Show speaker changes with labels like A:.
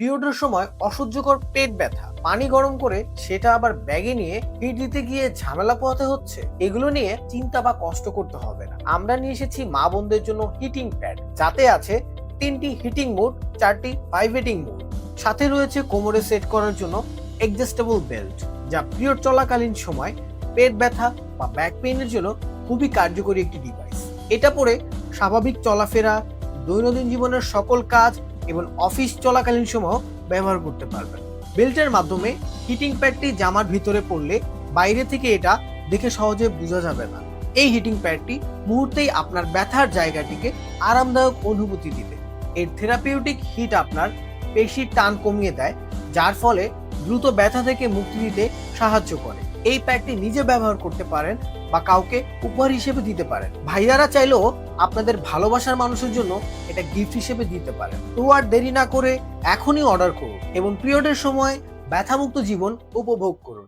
A: পিরিয়ডের সময় অসহ্যকর পেট ব্যথা, পানি গরম করে সেটা আবার ব্যাগে নিয়ে হিট দিতে গিয়ে ঝামেলা পোহাতে হচ্ছে, এগুলো নিয়ে চিন্তা বা কষ্ট করতে হবে না। আমরা নিয়ে এসেছি মা বোনদের জন্য হিটিং প্যাড, যাতে আছে 3টি হিটিং মোড, 4টি ভাইব্রেটিং মোড, সাথে রয়েছে কোমরে সেট করার জন্য অ্যাডজাস্টেবল বেল্ট, যা পিরিয়ড চলাকালীন সময় পেট ব্যথা বা ব্যাক পেইনের জন্য খুবই কার্যকরী একটি ডিভাইস। এটা পরে স্বাভাবিক চলাফেরা, দৈনন্দিন জীবনের সকল কাজ এবং অফিস চলাকালীন সময় ব্যবহার করতে পারবেন। বেল্টের মাধ্যমে হিটিং প্যাডটি জামার ভিতরে পড়লে বাইরে থেকে এটা দেখে সহজে বোঝা যাবে না। এই হিটিং প্যাডটি মুহূর্তেই আপনার ব্যথার জায়গাটিকে আরামদায়ক অনুভূতি দিবে। এর থেরাপিউটিক হিট আপনার পেশির টান কমিয়ে দেয়, যার ফলে দ্রুত ব্যথা থেকে মুক্তি দিতে সাহায্য করে। এই প্যাডটি নিজে ব্যবহার করতে পারেন বা কাউকে উপহার হিসেবে দিতে পারেন। ভাইয়ারা চাইলেও আপনাদের ভালোবাসার মানুষের জন্য এটা গিফট হিসেবে দিতে পারেন। তো আর দেরি না করে এখনই অর্ডার করুন এবং পিরিয়ডের সময় ব্যথামুক্ত জীবন উপভোগ করুন।